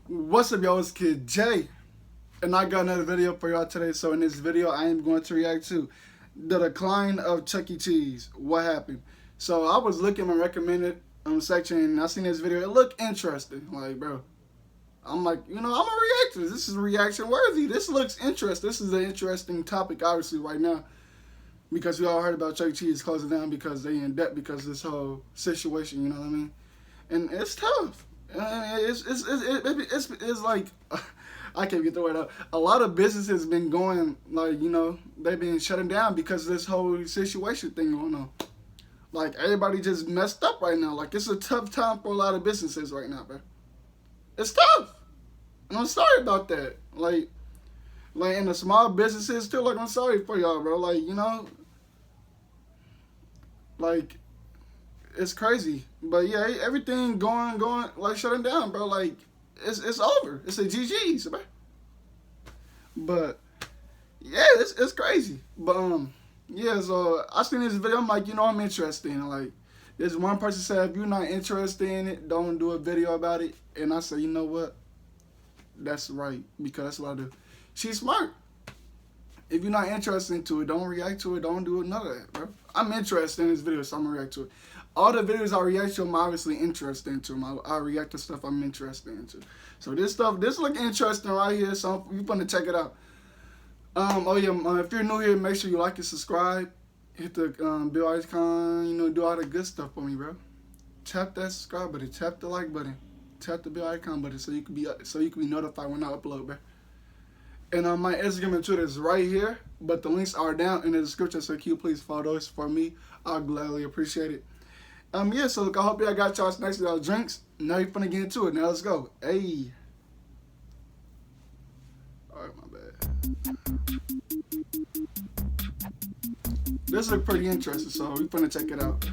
What's up, y'all? It's Kid J, and I got another video for y'all today. So in this video, I am going to react to the decline of Chuck E. Cheese. What happened? So I was looking in the recommended section, and I seen this video. It looked interesting. Like, bro, I'm like, I'm gonna react to this. This is reaction worthy. This looks interesting. This is an interesting topic, obviously, right now, because we all heard about Chuck E. Cheese closing down because they in debt because of this whole situation. You know what I mean? And it's tough. It's like I can't get the word out. A lot of businesses been going like they've been shutting down because of this whole situation thing going on. Like everybody just messed up right now. Like it's a tough time for a lot of businesses right now, bro. It's tough, and I'm sorry about that. Like in the small businesses too. Like I'm sorry for y'all, bro. Like like it's crazy. But yeah, everything going like shutting down, bro. Like it's over. It's a GG's, bro. But yeah, it's crazy. But yeah. So I seen this video. I'm like, I'm interested in it. Like, there's one person said, if you're not interested in it, don't do a video about it. And I said, you know what? That's right, because that's what I do. She's smart. If you're not interested into it, don't react to it. Don't do it. None of that, bro. I'm interested in this video, so I'm gonna react to it. All the videos I react to, I'm obviously interested into. I react to stuff I'm interested into. So this look interesting right here. So you're gonna check it out. Oh yeah. If you're new here, make sure you like and subscribe. Hit the bell icon. Do all the good stuff for me, bro. Tap that subscribe button. Tap the like button. Tap the bell icon button so you can be notified when I upload, bro. And my Instagram and Twitter is right here, but the links are down in the description, so can you please follow those for me? I'll gladly appreciate it. Yeah, so look, I hope y'all got y'all snacks and y'all drinks. Now you're finna get into it. Now let's go. Hey. Alright, my bad. This look pretty interesting, so we finna check it out.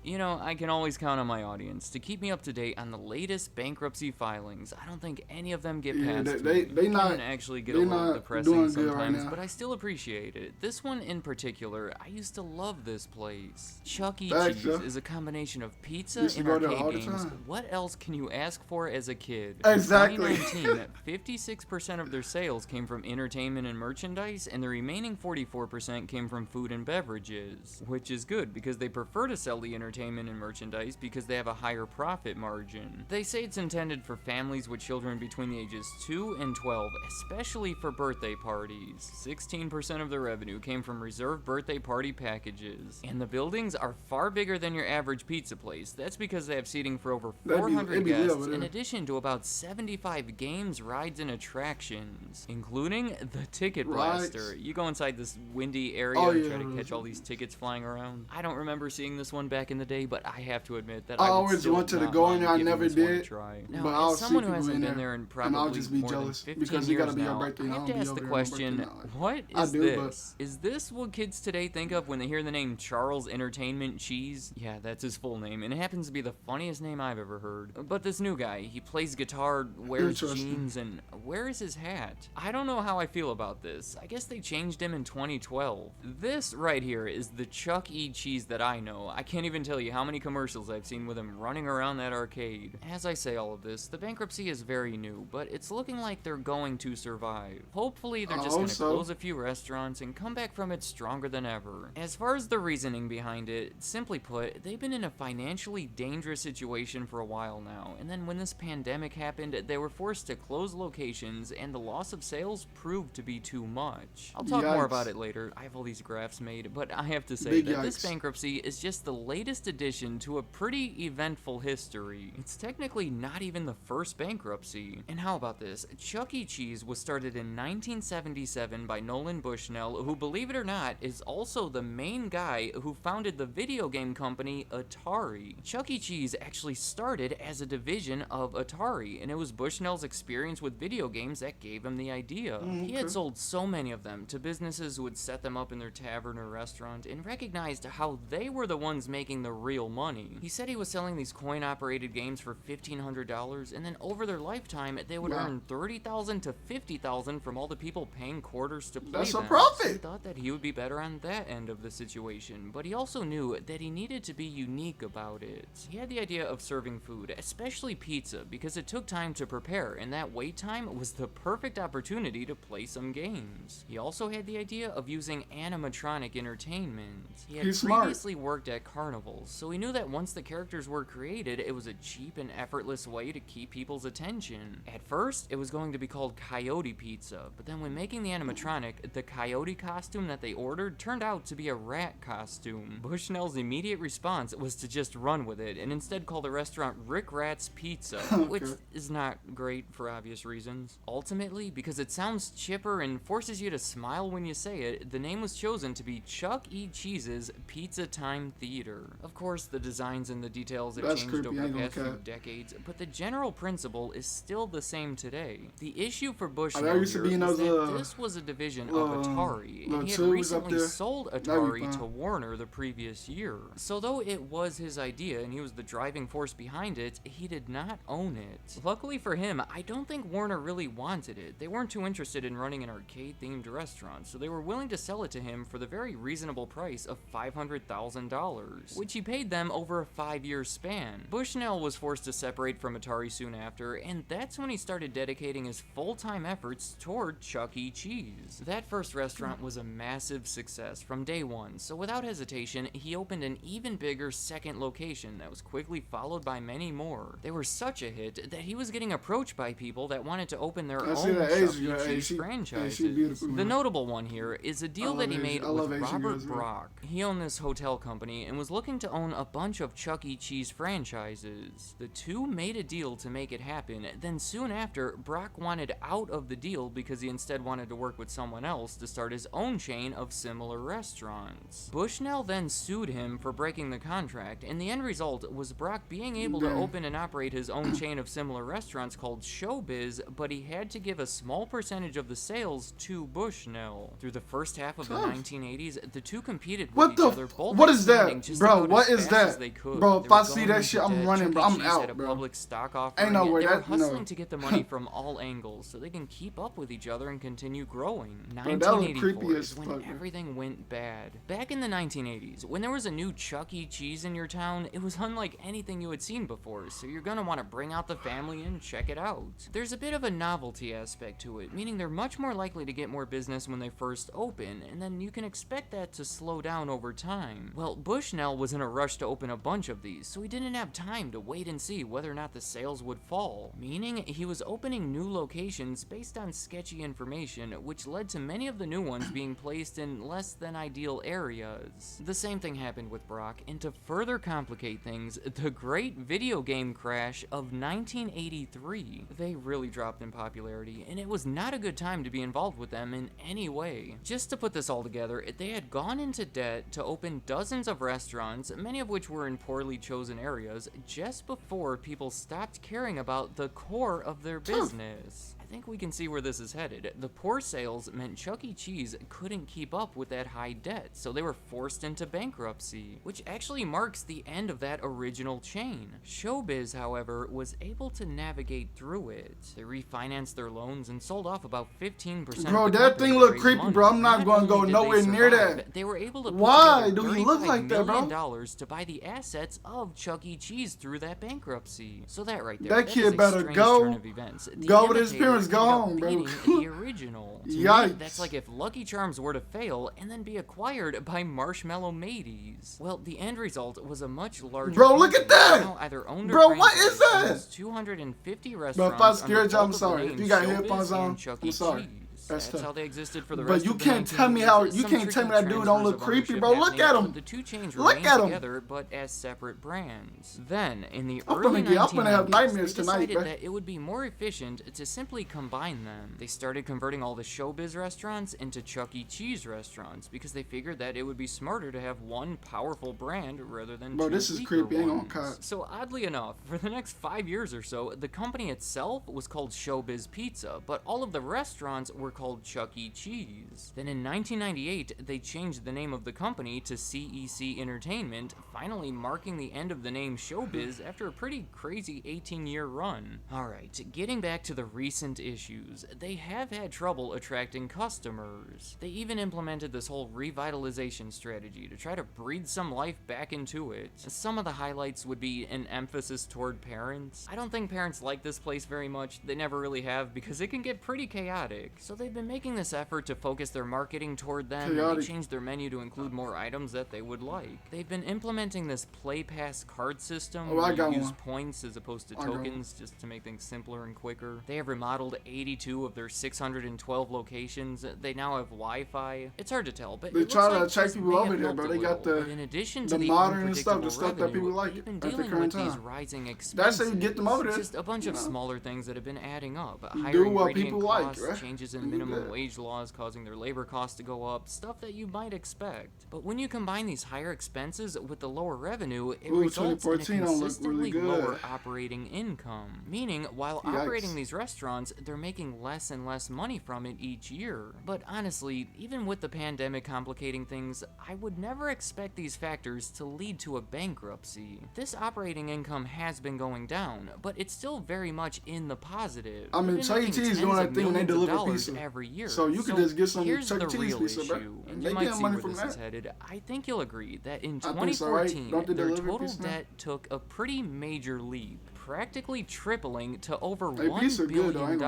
You know, I can always count on my audience to keep me up to date on the latest bankruptcy filings. I don't think any of them get past me. They not actually get a little depressing doing sometimes, good right now. but I still appreciate it. This one in particular, I used to love this place. Chuck E. Cheese is a combination of pizza and arcade games. What else can you ask for as a kid? Exactly. In 2019, 56% of their sales came from entertainment and merchandise, and the remaining 44% came from food and beverages, which is good because they prefer to sell the entertainment and merchandise because they have a higher profit margin. They say it's intended for families with children between the ages 2 and 12, especially for birthday parties. 16% of the revenue came from reserved birthday party packages. And the buildings are far bigger than your average pizza place. That's because they have seating for over 400 guests, in addition to about 75 games, rides, and attractions, including the Ticket Blaster. You go inside this windy area and try to catch all these tickets flying around. I don't remember seeing this one back in the day, but I have to admit that I always wanted to go in there. I never did. Now, but I'll as someone see who hasn't in been there in probably and I'll just be more jealous than 15 because years you gotta be now, your birthday. I have to ask the question, what is this? Is this what kids today think of when they hear the name Charles Entertainment Cheese? Yeah, that's his full name, and it happens to be the funniest name I've ever heard. But this new guy, he plays guitar, wears jeans, and where is his hat? I don't know how I feel about this. I guess they changed him in 2012. This right here is the Chuck E. Cheese that I know. I can't even tell you how many commercials I've seen with him running around that arcade. As I say all of this, the bankruptcy is very new, but it's looking like they're going to survive. Hopefully they're just gonna close a few restaurants and come back from it stronger than ever. As far as the reasoning behind it, simply put, they've been in a financially dangerous situation for a while now, and then when this pandemic happened, they were forced to close locations, and the loss of sales proved to be too much. I'll talk more about it later. I have all these graphs made, but I have to say that this bankruptcy is just the latest addition to a pretty eventful history. It's technically not even the first bankruptcy. And how about this? Chuck E. Cheese was started in 1977 by Nolan Bushnell, who, believe it or not, is also the main guy who founded the video game company Atari. Chuck E. Cheese actually started as a division of Atari, and it was Bushnell's experience with video games that gave him the idea. He had sold so many of them to businesses who would set them up in their tavern or restaurant, and recognized how they were the ones making the the real money. He said he was selling these coin-operated games for $1,500, and then over their lifetime, they would earn $30,000 to $50,000 from all the people paying quarters to play That's them. a profit. So he thought that he would be better on that end of the situation, but he also knew that he needed to be unique about it. He had the idea of serving food, especially pizza, because it took time to prepare, and that wait time was the perfect opportunity to play some games. He also had the idea of using animatronic entertainment. He had previously worked at carnivals, so he knew that once the characters were created, it was a cheap and effortless way to keep people's attention. At first, it was going to be called Coyote Pizza, but then when making the animatronic, the coyote costume that they ordered turned out to be a rat costume. Bushnell's immediate response was to just run with it, and instead call the restaurant Rick Rat's Pizza, which is not great for obvious reasons. Ultimately, because it sounds chipper and forces you to smile when you say it, the name was chosen to be Chuck E. Cheese's Pizza Time Theater. Of course, the designs and the details have changed over the past few decades, but the general principle is still the same today. The issue for Bushnell here is that this was a division of Atari, and he had recently sold Atari to Warner the previous year. So though it was his idea and he was the driving force behind it, he did not own it. Luckily for him, I don't think Warner really wanted it. They weren't too interested in running an arcade-themed restaurant, so they were willing to sell it to him for the very reasonable price of $500,000, which he paid them over a 5-year span. Bushnell was forced to separate from Atari soon after, and that's when he started dedicating his full-time efforts toward Chuck E. Cheese. That first restaurant was a massive success from day one, so without hesitation, he opened an even bigger second location that was quickly followed by many more. They were such a hit that he was getting approached by people that wanted to open their own Chuck E. Cheese franchises. The notable one here is a deal that he made with Robert Brock. He owned this hotel company and was looking to own a bunch of Chuck E. Cheese franchises. The two made a deal to make it happen, then soon after, Brock wanted out of the deal because he instead wanted to work with someone else to start his own chain of similar restaurants. Bushnell then sued him for breaking the contract, and the end result was Brock being able to open and operate his own chain of similar restaurants called Showbiz, but he had to give a small percentage of the sales to Bushnell. Through the first half of the 1980s, the two competed with each other, both what is that, bro? What is that, bro? If I see that shit, I'm running, bro. I'm out, bro. Public stock offering. Ain't no way. They were hustling to get the money from all angles so they can keep up with each other and continue growing. 1984 is when everything went bad. Back in the 1980s, when there was a new Chuck E. Cheese in your town, it was unlike anything you had seen before, so you're gonna want to bring out the family and check it out. There's a bit of a novelty aspect to it, meaning they're much more likely to get more business when they first open, and then you can expect that to slow down over time. Well, Bushnell was in a rush to open a bunch of these, so he didn't have time to wait and see whether or not the sales would fall, meaning he was opening new locations based on sketchy information, which led to many of the new ones being placed in less than ideal areas. The same thing happened with Brock, and to further complicate things, the great video game crash of 1983. They really dropped in popularity, and it was not a good time to be involved with them in any way. Just to put this all together, they had gone into debt to open dozens of restaurants, many of which were in poorly chosen areas, just before people stopped caring about the core of their business. I think we can see where this is headed. The poor sales meant Chuck E. Cheese couldn't keep up with that high debt, so they were forced into bankruptcy, which actually marks the end of that original chain. Showbiz, however, was able to navigate through it. They refinanced their loans and sold off about 15%. Bro, that thing look creepy, bro. I'm not going to go nowhere near that. They were able to Why do he look like that, bro? $million to buy the assets of Chuck E. Cheese through that bankruptcy. So that right there, that kid better go with his parents. Go home, bro. The original. Yikes. Me, that's like if Lucky Charms were to fail and then be acquired by Marshmallow Mateys. Well, the end result was a much larger. Bro, look at that. Either owned bro, what is that? 250 restaurants. Bro, if I scared you, I'm sorry. If you got headphones on, I'm sorry. That's how they existed for the rest of the But you can't tell me how that dude don't look creepy, bro. Look at him. The two chains remained together, but as separate brands. Then, in the early 1990s, I'm gonna have nightmares they tonight, decided that it would be more efficient to simply combine them. They started converting all the Showbiz restaurants into Chuck E. Cheese restaurants because they figured that it would be smarter to have one powerful brand rather than two this is weaker creepy. ones. So oddly enough, for the next 5 years or so, the company itself was called Showbiz Pizza, but all of the restaurants were called Chuck E. Cheese. Then in 1998, they changed the name of the company to CEC Entertainment, finally marking the end of the name Showbiz after a pretty crazy 18-year run. Alright, getting back to the recent issues, they have had trouble attracting customers. They even implemented this whole revitalization strategy to try to breathe some life back into it. Some of the highlights would be an emphasis toward parents. I don't think parents like this place very much. They never really have, because it can get pretty chaotic. So they've been making this effort to focus their marketing toward them. They changed their menu to include more items that they would like. They've been implementing this Play Pass card system where you use points as opposed to tokens just to make things simpler and quicker. They have remodeled 82 of their 612 locations. They now have Wi-Fi. It's hard to tell, but they try to attract people over there, bro. They got the modern and stuff, the stuff that people like at the current time. These rising expenses. That's how you get them over there. Just a bunch of smaller things that have been adding up. Do what people like, right? Changes in minimum wage laws causing their labor costs to go up, stuff that you might expect. But when you combine these higher expenses with the lower revenue, it results in a consistently lower operating income. Meaning, while operating these restaurants, they're making less and less money from it each year. But honestly, even with the pandemic complicating things, I would never expect these factors to lead to a bankruptcy. This operating income has been going down, but it's still very much in the positive. I mean, Chuck E. Cheese doing that thing when they deliver pizza every year. So you could just get some Chuck E. Cheese pizza, bro. And you might see where this is headed. I think you'll agree that in 2014, their total debt took a pretty major leap, practically tripling to over $1 billion.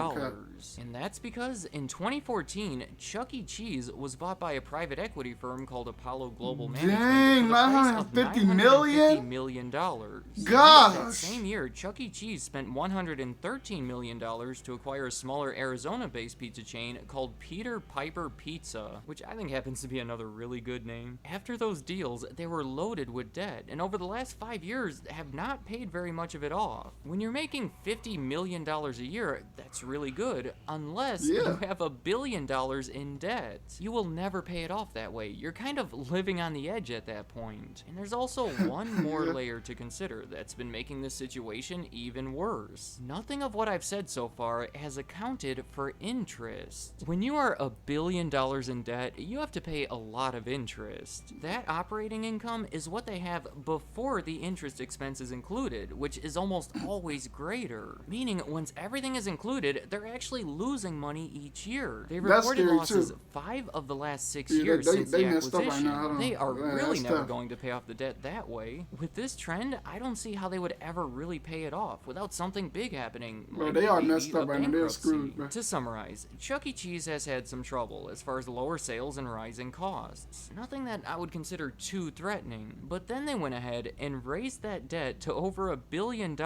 And that's because in 2014, Chuck E. Cheese was bought by a private equity firm called Apollo Global Management. Dang, $950 million. Gosh! That same year, Chuck E. Cheese spent $113 million to acquire a smaller Arizona-based pizza chain called Peter Piper Pizza, which I think happens to be another really good name. After those deals, they were loaded with debt, and over the last 5 years have not paid very much of it off. When you're making $50 million a year, that's really good, unless you have $1 billion in debt. You will never pay it off that way. You're kind of living on the edge at that point. And there's also one more layer to consider that's been making this situation even worse. Nothing of what I've said so far has accounted for interest. When you are $1 billion in debt, you have to pay a lot of interest. That operating income is what they have before the interest expense is included, which is almost always greater. Meaning, once everything is included, they're actually losing money each year. They reported losses 5 of the last 6 years since the acquisition. They are really never going to pay off the debt that way. With this trend, I don't see how they would ever really pay it off without something big happening. Bro, they are messed up right now. They're screwed, bro. To summarize, Chuck E. Cheese has had some trouble as far as lower sales and rising costs. Nothing that I would consider too threatening, but then they went ahead and raised that debt to over $1 billion,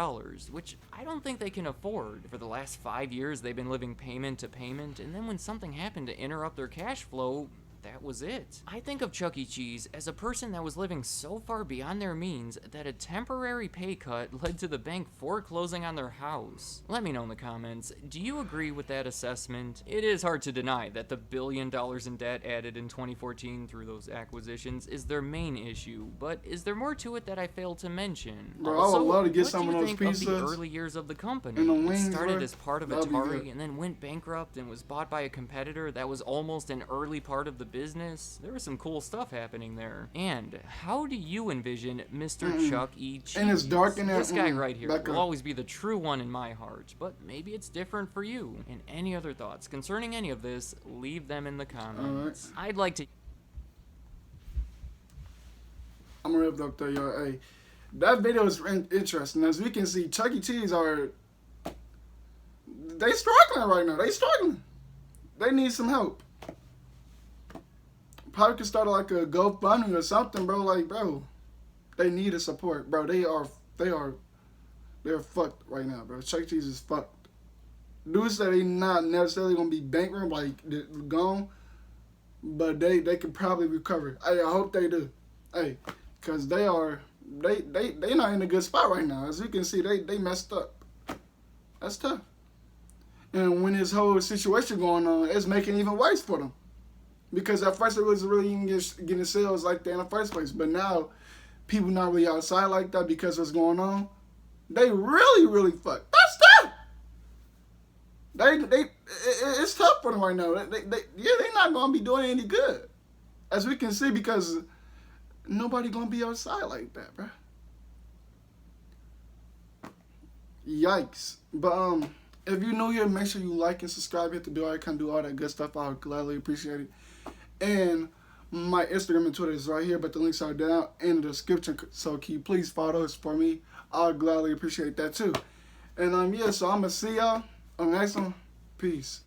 which I don't think they can afford. For the last 5 years, they've been living payment to payment, and then when something happened to interrupt their cash flow, that was it. I think of Chuck E. Cheese as a person that was living so far beyond their means that a temporary pay cut led to the bank foreclosing on their house. Let me know in the comments, do you agree with that assessment? It is hard to deny that the $1 billion in debt added in 2014 through those acquisitions is their main issue, but is there more to it that I failed to mention? Bro, also, I would love to get some of those pizzas. What do you think of the early years of the company? It started as part of Atari and then went bankrupt and was bought by a competitor that was almost an early part of the business. There was some cool stuff happening there. And how do you envision Mr. Chuck E. Cheese? And it's dark in there. This guy right here will always be the true one in my heart, but maybe it's different for you. And any other thoughts concerning any of this, leave them in the comments. I'd like to... I'm gonna rip up there, y'all. Hey, that video is interesting. As we can see, Chuck E. Cheese are... They struggling right now. They struggling. They need some help. Probably could start like a GoFundMe or something, bro. Like, bro, they need a support, bro. They're fucked right now, bro. Chuck E. Cheese is fucked. Dudes say they not necessarily gonna be bankrupt, like gone, but they could probably recover. I hope they do. Hey, cause they not in a good spot right now. As you can see, they messed up. That's tough. And when this whole situation going on, it's making it even worse for them. Because at first it was really even getting sales like that in the first place. But now, people not really outside like that because what's going on. They really, really fucked. That's tough. it's tough for them right now. They're not gonna be doing any good, as we can see, because nobody gonna be outside like that, bro. Yikes. But if you're new here, make sure you like and subscribe, hit the bell icon, do all that good stuff. I would gladly appreciate it. And my Instagram and Twitter is right here, but the links are down in the description. So can you please follow those for me? I would gladly appreciate that too. And yeah, so I'm gonna see y'all on the next one. Peace.